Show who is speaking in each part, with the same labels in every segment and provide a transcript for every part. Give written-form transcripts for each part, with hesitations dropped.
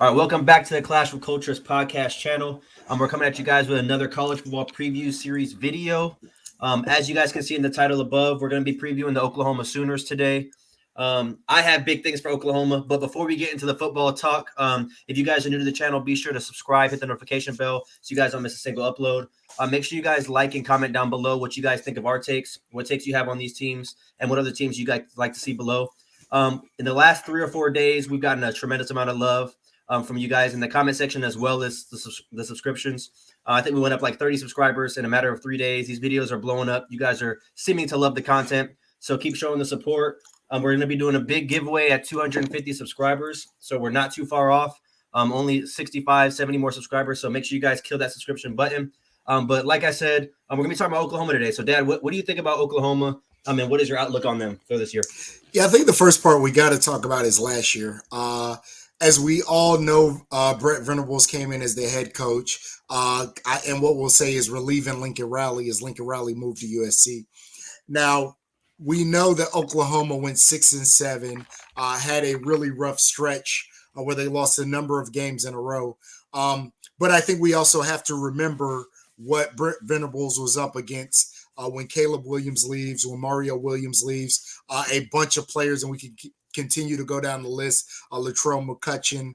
Speaker 1: All right, welcome back to the Clash of Cultures podcast channel. We're coming at you guys with another college football preview series video. As you guys can see in the title above, we're going to be previewing the Oklahoma Sooners today. I have big things for Oklahoma, but before we get into the football talk, if you guys are new to the channel, be sure to subscribe, hit the notification bell so you guys don't miss a single upload. Make sure you guys like and comment down below what you guys think of our takes, what takes you have on these teams, and what other teams you guys like to see below. In the last 3 or 4 days, we've gotten a tremendous amount of love from you guys in the comment section, as well as the subscriptions. I think we went up like 30 subscribers in a matter of 3 days. These videos are blowing up. You guys are seeming to love the content, so keep showing the support. We're going to be doing a big giveaway at 250 subscribers, so we're not too far off. Only 65, 70 more subscribers, so make sure you guys kill that subscription button. But like I said, we're going to be talking about Oklahoma today. So, Dad, what do you think about Oklahoma? And what is your outlook on them for this year?
Speaker 2: Yeah, I think the first part we got to talk about is last year. As we all know, Brent Venables came in as the head coach. And what we'll say is relieving Lincoln Riley as Lincoln Riley moved to USC. Now, we know that Oklahoma went 6-7, had a really rough stretch where they lost a number of games in a row. But I think we also have to remember what Brent Venables was up against when Caleb Williams leaves, when Mario Williams leaves, a bunch of players, and we can continue to go down the list. Latrell McCutcheon,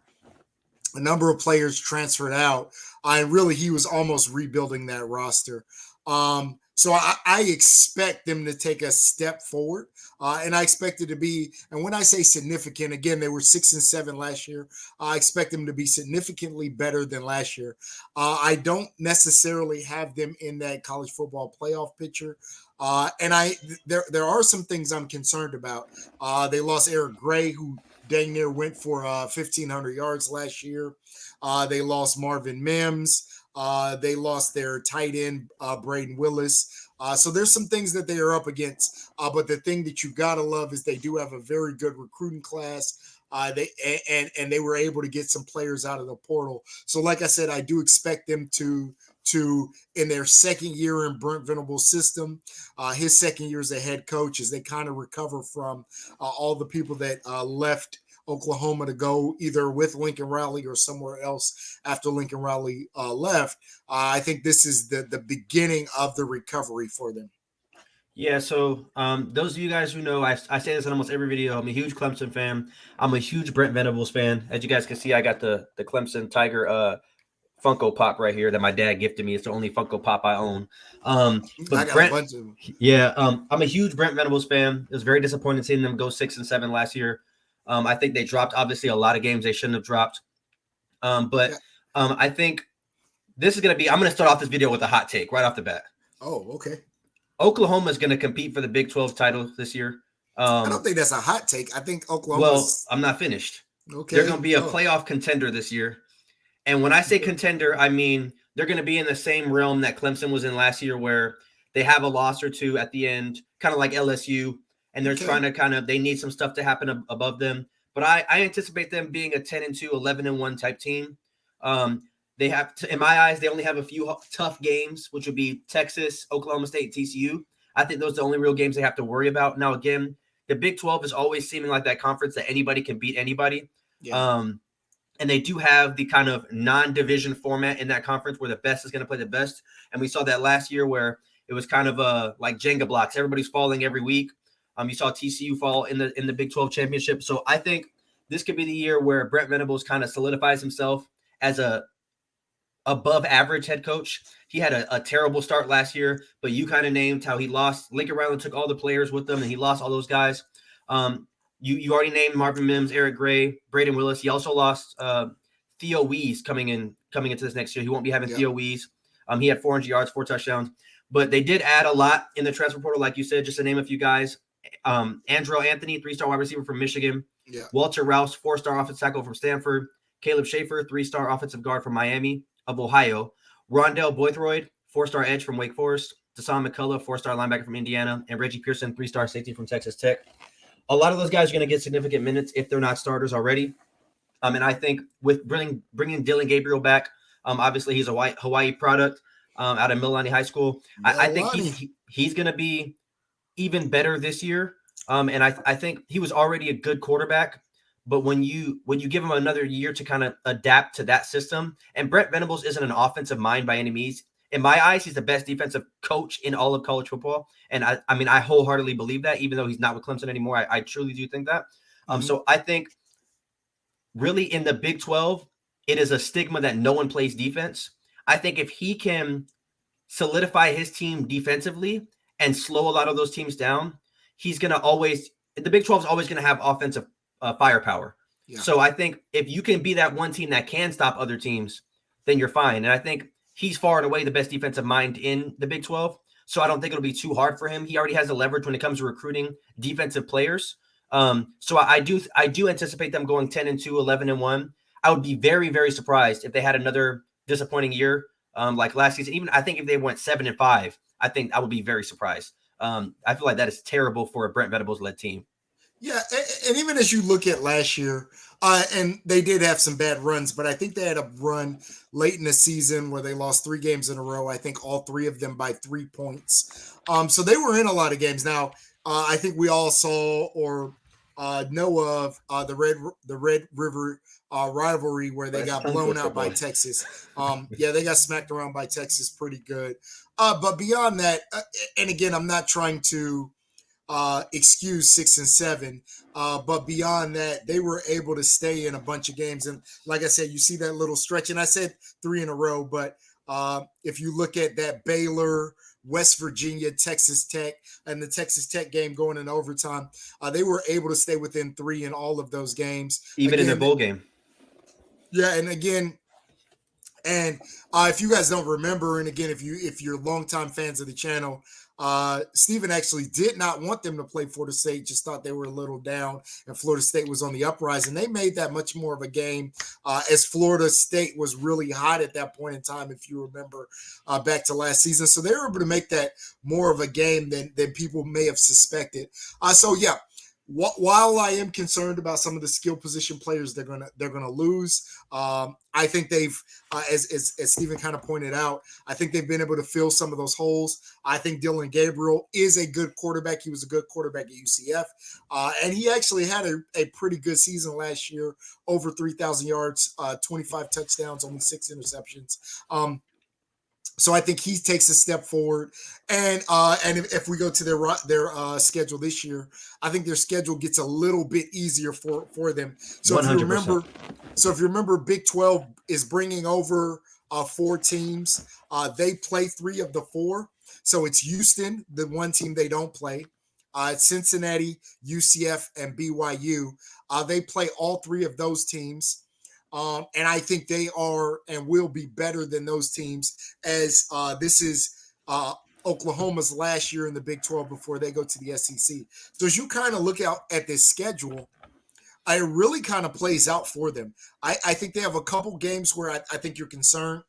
Speaker 2: a number of players transferred out, and really he was almost rebuilding that roster. So I expect them to take a step forward, and I expect it to be. And when I say significant, again, they were 6-7 last year. I expect them to be significantly better than last year. I don't necessarily have them in that college football playoff picture. And there are some things I'm concerned about. They lost Eric Gray, who dang near went for 1,500 yards last year. They lost Marvin Mims. They lost their tight end, Braden Willis. So there's some things that they are up against. But the thing that you got to love is they do have a very good recruiting class. They were able to get some players out of the portal. So like I said, I do expect them to in their second year in Brent Venables' system, his second year as a head coach, as they kind of recover from all the people that left Oklahoma to go either with Lincoln Riley or somewhere else after Lincoln Riley left. I think this is the beginning of the recovery for them.
Speaker 1: Yeah, so those of you guys who know, I say this in almost every video. I'm a huge Clemson fan. I'm a huge Brent Venables fan. As you guys can see, I got the Clemson Tiger Funko Pop right here that my dad gifted me. It's the only Funko Pop I own. But Brent, I'm a huge Brent Venables fan. It was very disappointing seeing them go 6-7 last year. I think they dropped, obviously, a lot of games they shouldn't have dropped. I think this is going to be – I'm going to start off this video with a hot take right off the bat.
Speaker 2: Oh, okay.
Speaker 1: Oklahoma is going to compete for the Big 12 title this year.
Speaker 2: I don't think that's a hot take. I think Oklahoma.
Speaker 1: Well, I'm not finished.
Speaker 2: Okay.
Speaker 1: They're going to be a playoff contender this year. And when I say contender, I mean they're going to be in the same realm that Clemson was in last year, where they have a loss or two at the end, kind of like LSU. And they're trying to they need some stuff to happen above them. But I anticipate them being a 10-2, 11-1 type team. They have, in my eyes, they only have a few tough games, which would be Texas, Oklahoma State, TCU. I think those are the only real games they have to worry about. Now, again, the Big 12 is always seeming like that conference that anybody can beat anybody. Yeah. And they do have the kind of non-division format in that conference where the best is going to play the best. And we saw that last year where it was kind of like Jenga blocks. Everybody's falling every week. You saw TCU fall in the Big 12 championship. So I think this could be the year where Brent Venables kind of solidifies himself as a above average head coach. He had a terrible start last year, but you kind of named how he lost. Lincoln Riley took all the players with them, and he lost all those guys. You already named Marvin Mims, Eric Gray, Braden Willis. He also lost Theo Wees coming into this next year. He won't be having Theo Wees. He had 400 yards, 4 touchdowns. But they did add a lot in the transfer portal, like you said, just to name a few guys. Andrew Anthony, 3-star wide receiver from Michigan. Yeah. Walter Rouse, 4-star offensive tackle from Stanford. Caleb Schaefer, 3-star offensive guard from Miami of Ohio. Rondell Boythroyd, 4-star edge from Wake Forest. Dasan McCullough, 4-star linebacker from Indiana. And Reggie Pearson, 3-star safety from Texas Tech. A lot of those guys are going to get significant minutes if they're not starters already. And I think with bringing Dillon Gabriel back, obviously he's a Hawaii product out of Mililani High School. I think he's going to be even better this year. And I think he was already a good quarterback, But when you give him another year to kind of adapt to that system, and Brent Venables isn't an offensive mind by any means. In my eyes, he's the best defensive coach in all of college football. And I mean, I wholeheartedly believe that, even though he's not with Clemson anymore. I truly do think that. So I think really in the Big 12, it is a stigma that no one plays defense. I think if he can solidify his team defensively and slow a lot of those teams down, he's going to always – the Big 12 is always going to have offensive firepower. Yeah. So I think if you can be that one team that can stop other teams, then you're fine. And I think he's far and away the best defensive mind in the Big 12. So I don't think it'll be too hard for him. He already has the leverage when it comes to recruiting defensive players. So I do anticipate them going 10-2, 11-1. I would be very, very surprised if they had another disappointing year like last season. Even I think if they went 7-5, I think I would be very surprised. I feel like that is terrible for a Brent Venables led team.
Speaker 2: Yeah, and even as you look at last year, and they did have some bad runs, but I think they had a run late in the season where they lost 3 games in a row. I think all 3 of them by 3 points. So they were in a lot of games. Now, I think we all saw or know of the Red River rivalry where they got blown out by Texas. Yeah, they got smacked around by Texas pretty good. But beyond that, and again, I'm not trying to excuse 6 and 7, but beyond that, they were able to stay in a bunch of games. And like I said, you see that little stretch, and I said 3 in a row, but if you look at that Baylor, West Virginia, Texas Tech, and the Texas Tech game going in overtime, they were able to stay within 3 in all of those games.
Speaker 1: Even again, in their bowl game.
Speaker 2: Yeah, and again, and if you guys don't remember, and again, if you're longtime fans of the channel, Stephen actually did not want them to play Florida State, just thought they were a little down, and Florida State was on the uprise, and they made that much more of a game as Florida State was really hot at that point in time, if you remember back to last season. So they were able to make that more of a game than people may have suspected. So yeah, while I am concerned about some of the skill position players they're gonna lose, I think they've, as Stephen kind of pointed out, I think they've been able to fill some of those holes. I think Dillon Gabriel is a good quarterback. He was a good quarterback at UCF, and he actually had a pretty good season last year, over 3,000 yards, 25 touchdowns, only 6 interceptions. So I think he takes a step forward, and if we go to their schedule this year, I think their schedule gets a little bit easier for them. So 100%. If you remember, Big 12 is bringing over 4 teams. They play 3 of the 4, so it's Houston, the one team they don't play. It's Cincinnati, UCF, and BYU. They play all 3 of those teams. And I think they are and will be better than those teams, as this is Oklahoma's last year in the Big 12 before they go to the SEC. So as you kind of look out at this schedule, it really kind of plays out for them. I think they have a couple games where I think you're concerned.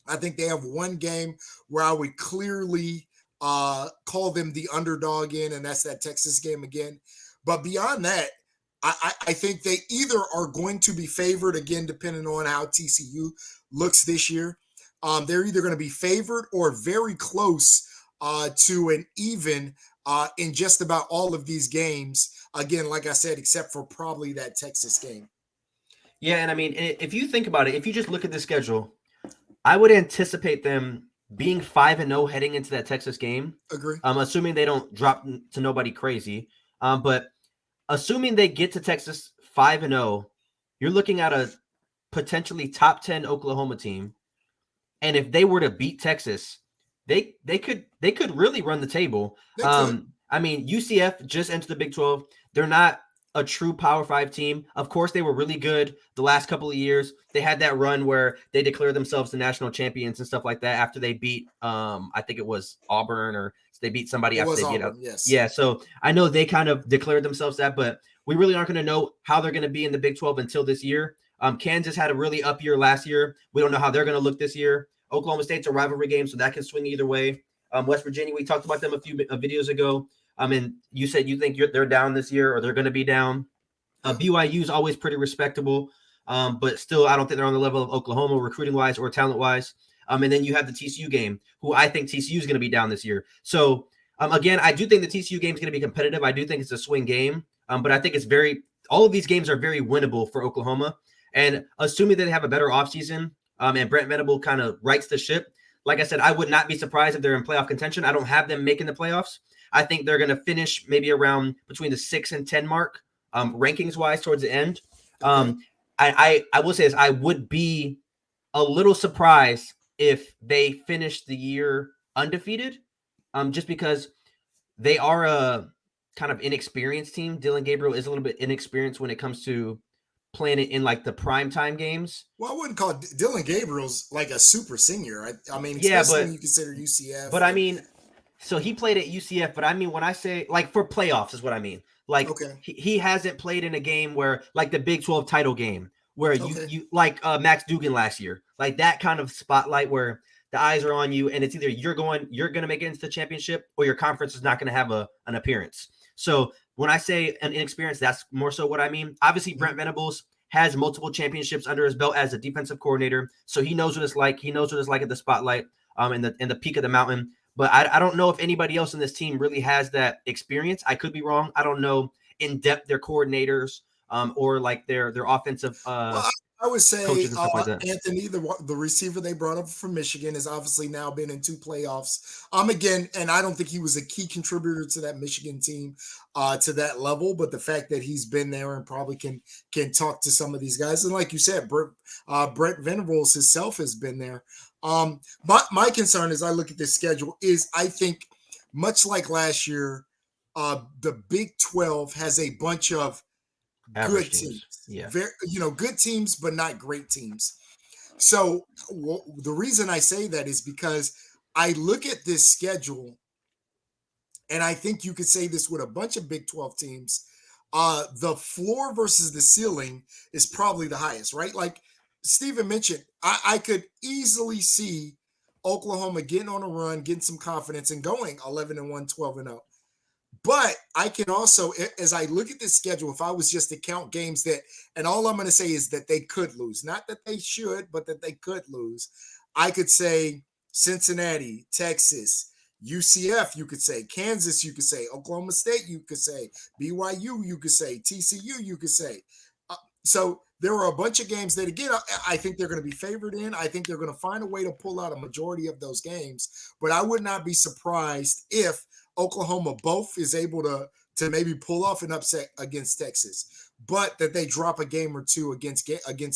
Speaker 2: I think they have one game where I would clearly call them the underdog in, and that's that Texas game again. But beyond that, I think they either are going to be favored, again, depending on how TCU looks this year. They're either going to be favored or very close to an even in just about all of these games. Again, like I said, except for probably that Texas game.
Speaker 1: Yeah, and I mean, if you think about it, if you just look at the schedule, I would anticipate them being 5-0 heading into that Texas game.
Speaker 2: Agree.
Speaker 1: Assuming they don't drop to nobody crazy. But assuming they get to Texas 5-0, you're looking at a potentially top 10 Oklahoma team. And if they were to beat Texas, they could really run the table. I mean, UCF just entered the Big 12. They're not a true Power 5 team. Of course, they were really good the last couple of years. They had that run where they declared themselves the national champions and stuff like that after they beat, I think it was Auburn, or they beat somebody after they beat up.
Speaker 2: Yes.
Speaker 1: Yeah, so I know they kind of declared themselves that, but we really aren't going to know how they're going to be in the Big 12 until this year. Kansas had a really up year last year. We don't know how they're going to look this year. Oklahoma State's a rivalry game, so that can swing either way. West Virginia, we talked about them a few videos ago. And you said you think they're down this year, or they're going to be down. BYU is always pretty respectable, but still, I don't think they're on the level of Oklahoma recruiting-wise or talent-wise. And then you have the TCU game, who I think TCU is going to be down this year. So, again, I do think the TCU game is going to be competitive. I do think it's a swing game, but I think it's very all of these games are very winnable for Oklahoma. And assuming that they have a better offseason, and Brent Venable kind of rights the ship, like I said, I would not be surprised if they're in playoff contention. I don't have them making the playoffs. I think they're going to finish maybe around between the 6 and 10 mark, rankings wise towards the end. I will say this: I would be a little surprised if they finish the year undefeated, just because they are a kind of inexperienced team. Dylan Gabriel is a little bit inexperienced when it comes to playing it in like the primetime games.
Speaker 2: Well, I wouldn't call Dylan Gabriel's like a super senior. I mean,
Speaker 1: Yeah,
Speaker 2: especially
Speaker 1: but
Speaker 2: when you consider UCF.
Speaker 1: But I mean, so he played at UCF, but I mean, when I say like for playoffs is what I mean. Like
Speaker 2: okay,
Speaker 1: he hasn't played in a game where like the Big 12 title game where
Speaker 2: okay.
Speaker 1: you like Max Dugan last year, like that kind of spotlight where the eyes are on you and it's either you're going to make it into the championship or your conference is not going to have an appearance. So when I say an inexperience, that's more so what I mean. Obviously, Brent Venables has multiple championships under his belt as a defensive coordinator, so he knows what it's like. He knows what it's like at the spotlight, in the peak of the mountain. But I don't know if anybody else in this team really has that experience. I could be wrong. I don't know in depth their coordinators, or like their offensive
Speaker 2: Well, I would say
Speaker 1: coaches and stuff like that.
Speaker 2: Anthony, the receiver they brought up from Michigan, has obviously now been in 2 playoffs. Again, and I don't think he was a key contributor to that Michigan team to that level, but the fact that he's been there and probably can talk to some of these guys, and like you said, Brent Venables himself has been there. My concern as I look at this schedule is I think much like last year, the Big 12 has a bunch of
Speaker 1: Average
Speaker 2: good teams.
Speaker 1: Yeah.
Speaker 2: Very, good teams, but not great teams. So the reason I say that is because I look at this schedule, and I think you could say this with a bunch of Big 12 teams. The floor versus the ceiling is probably the highest, right? Like Steven mentioned, I could easily see Oklahoma getting on a run, getting some confidence, and going 11-1, 12-0. But I can also, as I look at this schedule, if I was just to count games that, and all I'm going to say is that they could lose, not that they should, but that they could lose. I could say Cincinnati, Texas, UCF, you could say Kansas, you could say Oklahoma State, you could say BYU, you could say TCU, you could say. So there are a bunch of games that, again, I think they're going to be favored in. I think they're going to find a way to pull out a majority of those games. But I would not be surprised if Oklahoma both is able to maybe pull off an upset against Texas, but that they drop a game or two against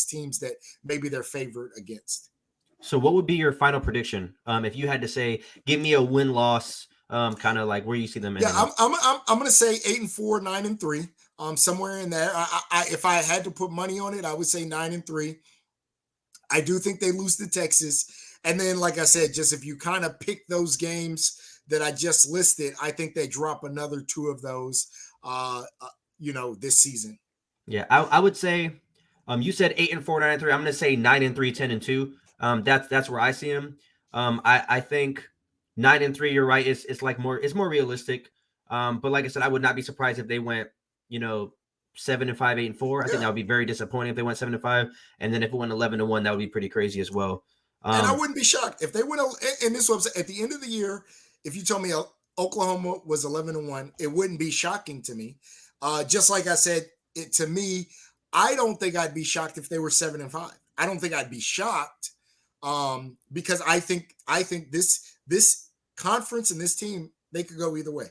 Speaker 2: teams that maybe they're favored against.
Speaker 1: So what would be your final prediction? If you had to say, give me a win-loss, kind of like where you see them.
Speaker 2: Yeah, I'm going to say 8-4, 9-3, somewhere in there. I if I had to put money on it, I would say 9-3. I do think they lose to Texas, and then, like I said, just if you kind of pick those games that I just listed, I think they drop another 2 of those, this season.
Speaker 1: Yeah, I would say, you said 8-4, 9-3. I'm going to say 9-3, 10-2. That's where I see them. I think 9-3. You're right. It's more realistic. But like I said, I would not be surprised if they went, 7-5, 8-4. I think that would be very disappointing if they went 7-5, and then if it went 11-1, that would be pretty crazy as well.
Speaker 2: And I wouldn't be shocked if they went. And this was at the end of the year. If you told me Oklahoma was 11-1, it wouldn't be shocking to me. Just like I said, to me, I don't think I'd be shocked if they were 7-5. I don't think I'd be shocked because I think this conference and this team, they could go either way.